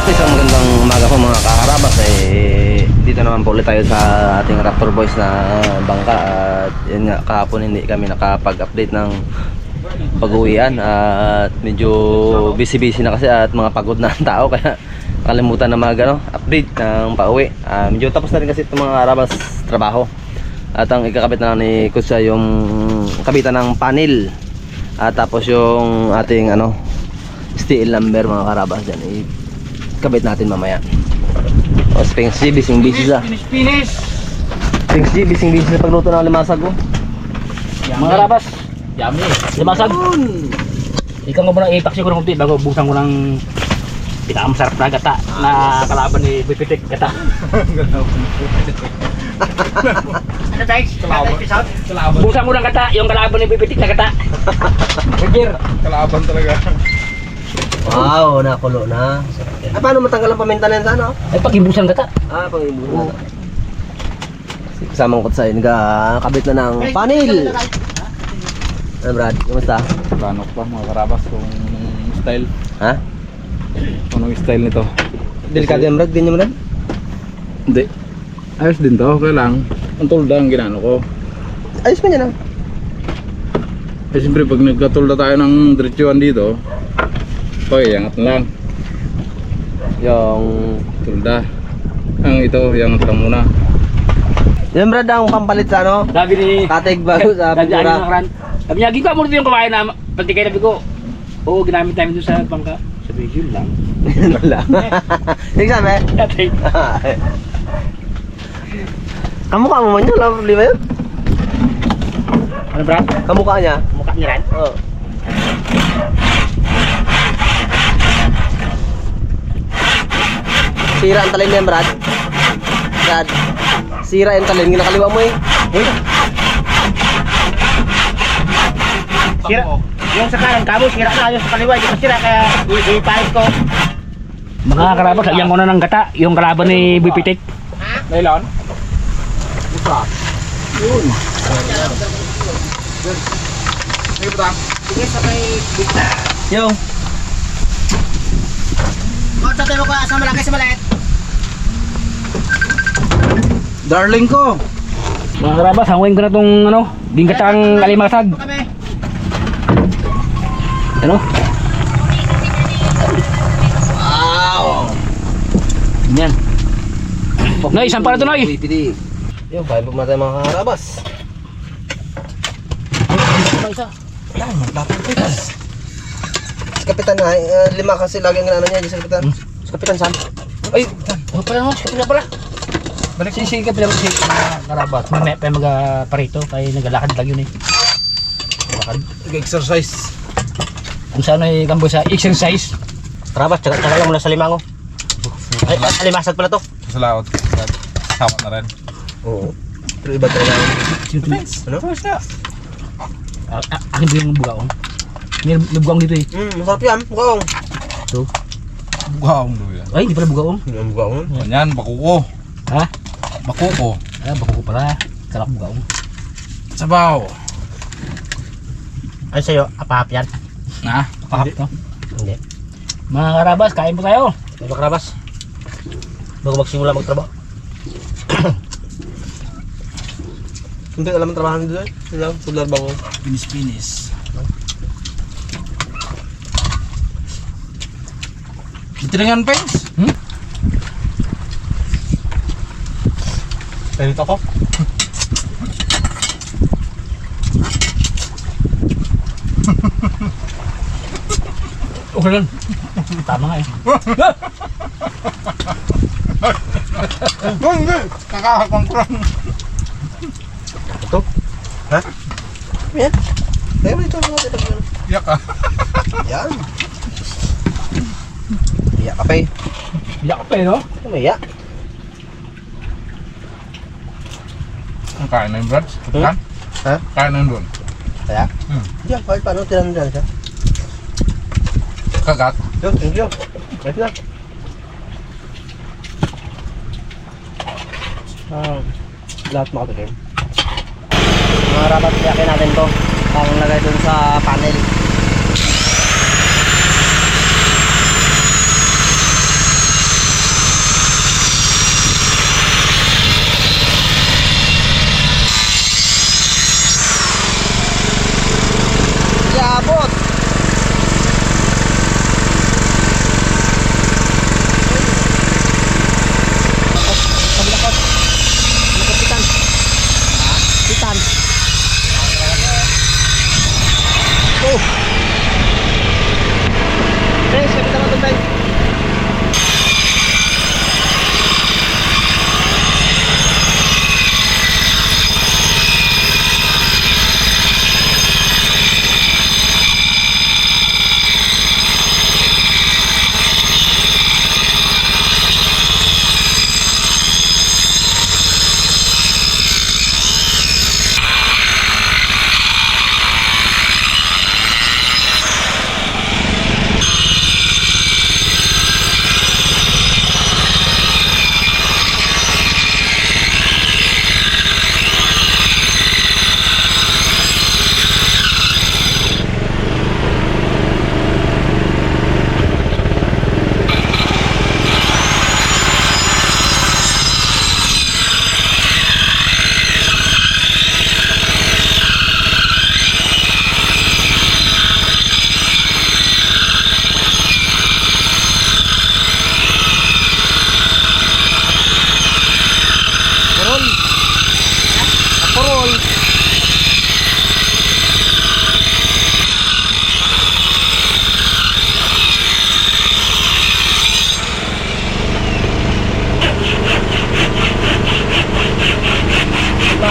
Isang magandang umaga po mga kakarabas. Dito naman po ulit tayo sa ating Raptor Boys na bangka. At yun nga, kahapon hindi kami nakapag-update ng pag-uwian. At medyo busy-busy na kasi at mga pagod na ang tao. Kaya kalimutan na update ng pauwi. Medyo tapos na rin kasi itong mga karabas trabaho. At ang ikakabit na lang ni Kutsa yung kabitan ng panel. At tapos yung ating steel lumber mga karabas dyan. Kabit natin mamaya. O, Sphinx G, bising-busy sa. Finish! Sphinx G, bising-busy sa pagluto ng limasag ko. Mga karabas. Yummy. Limasag. Ikaw nga muna ipaksi ko ng kunti bago buksan ko ng pinakamasarap na gata na kalaban ni Bipitik gata. Ano guys? Kalaban. Buksan ko ng gata, yung kalaban ni Bipitik na gata. Roger. Kalaban talaga. Wow, nakulo na. Paano matanggal ang paminta na yan sa ano? Ay, pag-ibusan gata. Pag-ibusan na. Kasamang ko sa kabit na ng panel. Ano Brad, kumusta? Plano pa mga karabas kung style. Ha? Anong style nito? Delikado yan Brad, ganyan Brad? Hindi. Ayos din to, okay lang. Ang tulda ang ginano ko. Ayos pa niya na. Eh siyempre pag nagkatulda tayo ng diretsuhan dito, okay, angat na lang. Yung Tulda. Ang ito, angat lang muna. yan Brad ang pampalit sa Sabi ni katig bago sa pintura. Sabi niya, ginawa mo rin yung kumain na patikay na bigo. Oo, ginamit namin doon sa bangka. Sabi, yun lang. Wala. Sige sabi. Tatay. Kamukha mo man yun, wala problema yun. Ano bro? Kamukha niya. Mukha niya rin? Oo. Sira ang talin niya, Brad. Brad. Sira yung talin, ginakaliwa mo eh. Sira. Yung sa kanan kamo, sira na. Yung sa kaliwa, hindi pa sira. Kaya ipalit ko. Mga karabas, lagyan ko na ng gata. Yung kalaban ni Bipitik. Nailon? Buka. Yun. Sige pa. Sige sa may bigta. Yo. Sa tayo ko sa malaki sa maliit. Darling ko! Mga karabas, hanguin ko na itong binggatang alimasag. Ano? Wow. Yan. Noy, isang para ito Noy. Pipili. Yo, kain po muna tayo mga karabas. Isa. Yan, magpapapitas. Si Kapitan nga, 5 kasi lagi ang niya, si Kapitan. Si Kapitan Sam. Ay, Oh, pala no, Kapitan pala. Balik si Kapitan si karabas. Mamaya pa mag-parito kaya naglalakad lang yun eh. Lakad. Nag-exercise. Kung saan ay kambo sa exercise. karabas, tsaga lang muna sa limango. Ay, alimasag pala to. Sa laot. Sama na rin. Oo. Pero iba talaga. Ano? Akin ba yung bugaong? May bugaong dito eh. Masarap yan, bukaong. Ito. Bugaong do yan. Ay, hindi pala bugaong. Ang bukaong. Yan, bakuko. Ha? Bakuko. Bako ko pala. Sarap bugaong. Sabaw. Ay sa'yo, apahap yan. Ha? Hindi. No? Hindi. Mga karabas, kain po tayo. Ay, karabas. Bago magsimula magtrabaho. Hindi alam ang trabaho nito eh. Sila, tular bango. Pinis-pinis. Ito na yan, Pens. Ganito ko. Okay lang. Tama nga eh. Hindi! Kakakakang ko lang. Ito? Ha? Yan. Kaya mo ito mga titag. Iyak ka. Yan. Iyak ka pa eh. Biyak pa eh no? Ano may iyak? Ang kain na yung Brad. Hmm? Ha? Kain na yun doon. Kaya? Yan, kahit paano tinan dyan siya. Kagat. Yo, thank you. Right na. Lahat makatikim. Mga rapat, iyakin natin to. Pang lagay dun sa panel. abot. Titan. Oh. Guys, kapit naman doon, guys.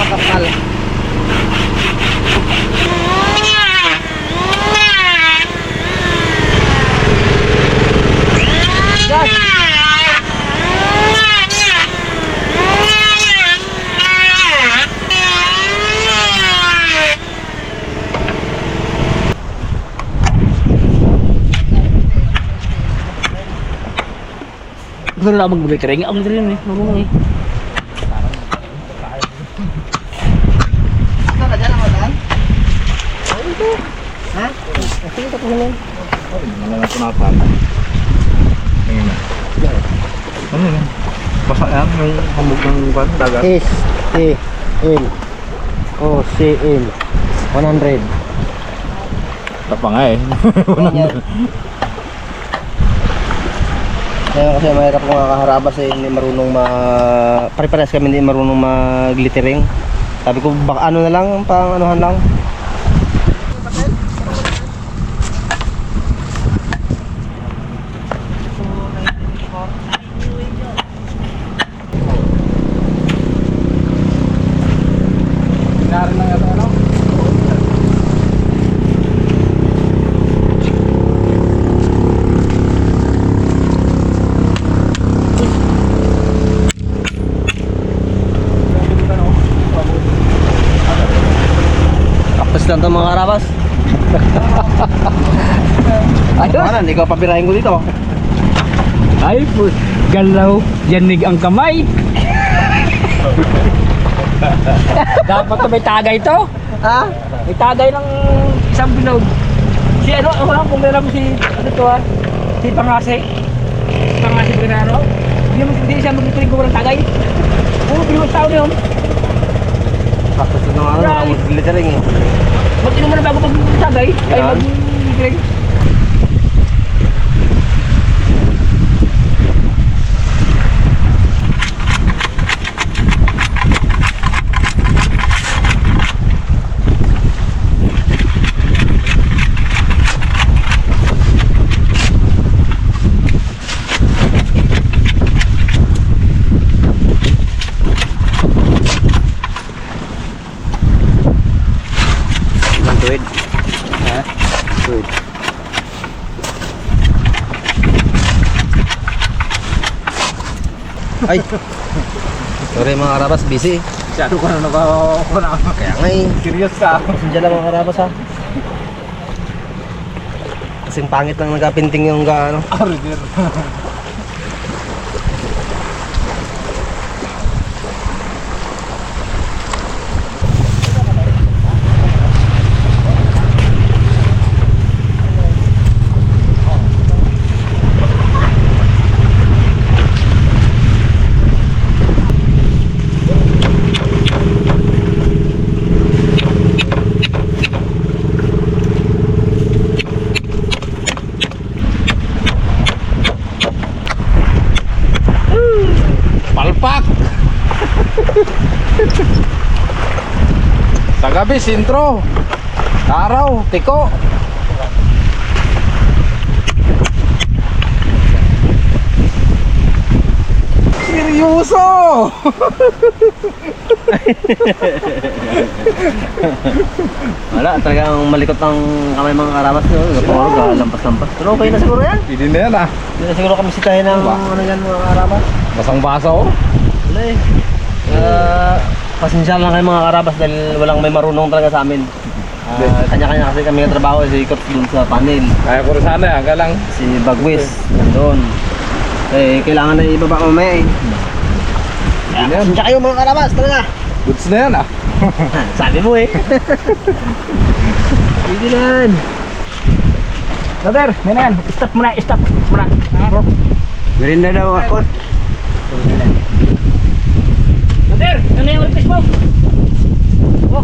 Kapal. Gusto na lang mag-tering. Ako na rin eh. Marunong eh. Saan ka dyan ang mataan? Ha? Sige ka pa naman. Malang ako napan. Tingin na. Ano yun? Basa yan yung hamog ng dagat. S-T-L-O-C-L 100. Tapa nga eh. Kaya kasi mahirap kung kakaharabas eh, hindi marunong pare-pares kami hindi marunong mag-glittering. Sabi ko baka ano na lang, pang anuhan lang. Inarin lang yata ano? Tapos lang ito mga karabas. Ayos. Ano, ikaw pabirahin ko dito. Ay po. Galaw. Yanig ang kamay. Dapat to may tagay to. Ha? May tagay ng isang bilog. Si ano, ako lang kung meron mo si ano to ha. Si Pangase. Si Pangase Granaro. Hindi siya magtutuloy ko ng tagay. Oo, binuwas tao na yun. Tapos ito nga ano, mag-glittering eh. Mag-inom mo na bago mag-tagay. Ay Yan. mag-drink. Tuwid. Ha? Tuwid. Ay! Sorry mga karabas, busy. Masyado ko na nakakuna. Kaya nga eh. Serious ka. Diyan lang mga karabas ha. Kasing pangit lang nagapinting yung ano. Order. Gabi, sintro. Araw, tiko. Seryoso! Wala, talagang malikot ang kamay mga karabas nyo. Kapag lampas-lampas. Pero okay na siguro yan. Hindi na yan ah. Hindi na siguro kami sitahin ng ano yan mga karabas. Basang-basa oh. Wala eh. Pasensya lang kayo mga karabas dahil walang may marunong talaga sa amin. Kanya-kanya kasi kami ng trabaho, si Ikot dun sa panel. Kaya ko rin sana eh, hanggang lang. Si Bagwis, nandun. Eh, kailangan na ibaba mamaya eh. Hindi na yan. Pasensya kayo mga karabas talaga. Goods na yan ah. Sabi mo eh. Hindi na yan. Brother, may na yan. Stop muna, stop muna. Merinda daw ako. Brother, ano yung request mo? Oh.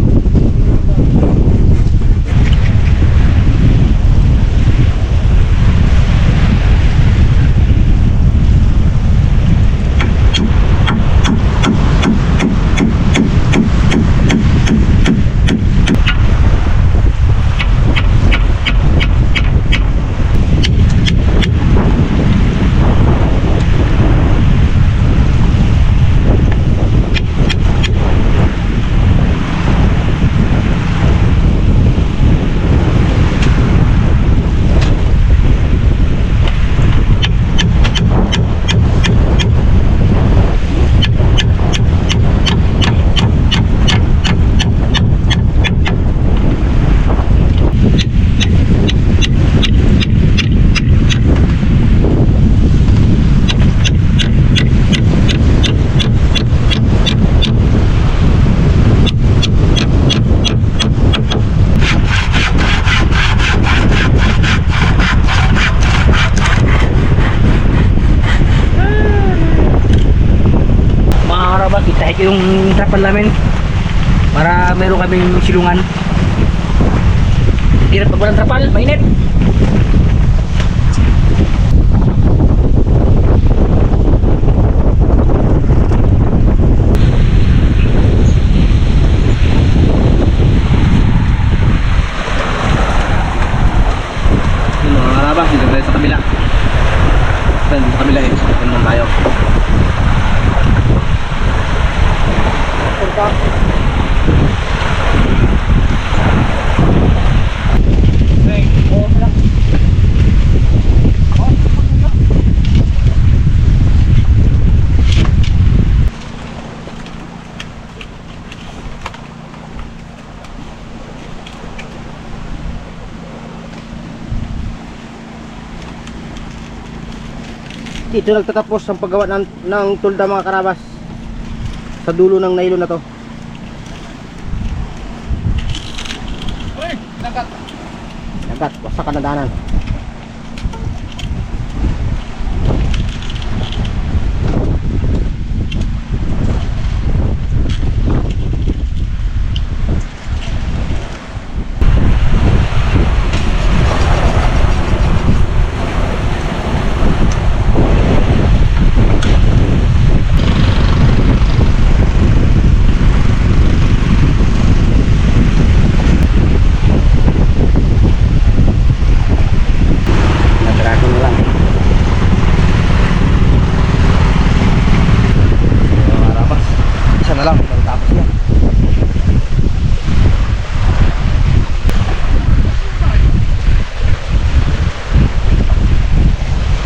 Itahin ko yung trapal namin para meron kaming silungan. Hirap pag walang trapal, mainit. Yung mga karabas, dito tayo sa kabila. Dito sa kabila eh. Dito naman tayo. Dito nagtatapos ang paggawa ng tulda mga karabas sa dulo ng nylon na to. Dagat, wasak ka na daanan.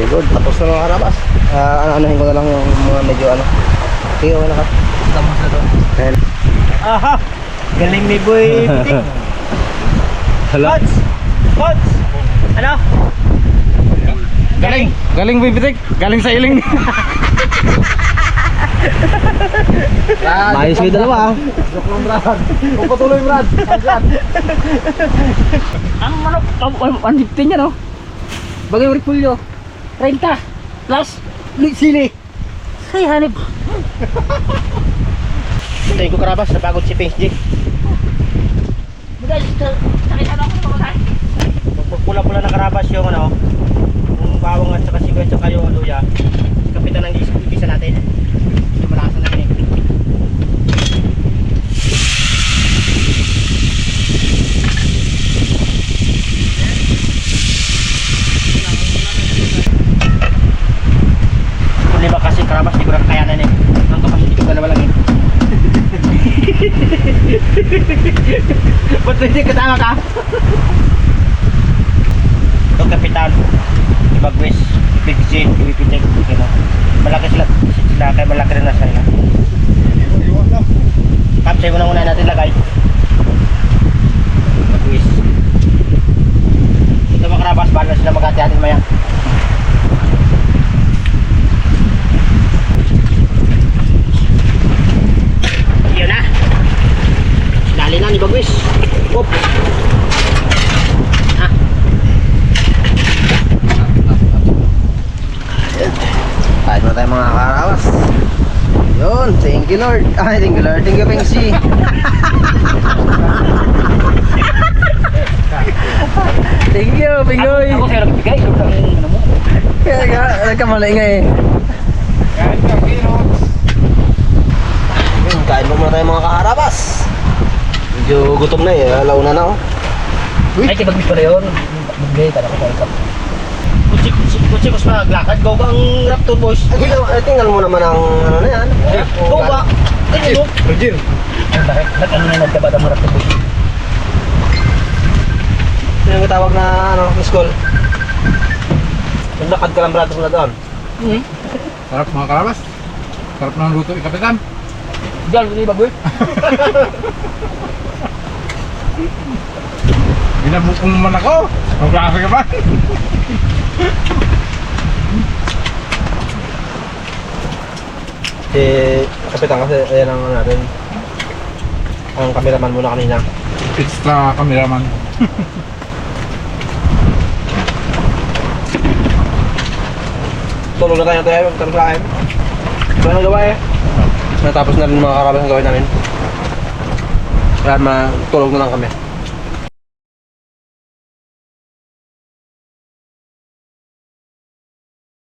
Good, tapos na mga karabas. Ano-anuhin ko na lang yung mga medyo ano. Okay, okay na ka. Tapos na to. Ayan. Aha! Galing ni Boy Pitik. Pods! Pods! Ano? Galing! Galing bibitik! Galing sa iling! Ayos kayo dalawa ah. Joke lang Brad! Pagpatuloy Brad! Hanggang! Ang manok, 150 niya no? Bagay yung repulyo 30 plus sili. Ay hanip. Ito yung karabas na bagong si PSG. Bagay, sakit ano ako pagkakay. Pula-pula na karabas yung ano, yung bawang at saka sibuyas at saka yung luya. Kapitan ng igisa natin. Yung malakas na namin eh. Pwede kasama ka? Ito kapitan. Ibagwis. Ibigsin. Ibipitik. Malaki sila. Kaya malaki rin na sila. Kapsay muna natin lagay. Ibagwis. Ito mga karabas. Bahala sila maghati-hatin maya. Yun na. Dali na ni Bagwis. Op. Kahit mo tayo mga karabas. Yun, thank you Lord. Ay, thank you Lord. Thank you Pengsi. Thank you, Pingoy. Ako sa'yo nagbigay. Ito lang yung ano mo. Kaya nga, nagkamali nga eh. Yun, kain mo muna tayo mga kaharabas. Medyo gutom na eh, alauna na oh. Ay, kay Bagwis pala yun. Magbigay ka na ko. Kutsi ko sa maglakad. Go ba ang Raptor boys? Tingnan mo naman ang ano na yan. Go ba? Tingnan mo. Virgin. Bakit? Ano na nagkabata ang Raptor boys? Ito yung tawag na ano, miss call. Naglakad ka lang brado mula doon. Sarap mga karabas. Sarap ng luto ni Kapitan. Diyan, hindi Bagwis. Binabukong naman ako. Ang klase ka ba? Si Kapitan kasi ayan ang ano natin. Ang cameraman muna kanina. Extra cameraman. Tulog na tayo tayo, magtarong sa akin. Ito na gawa eh. Natapos na rin mga karabas ang gawin namin. Kaya matulog na lang kami.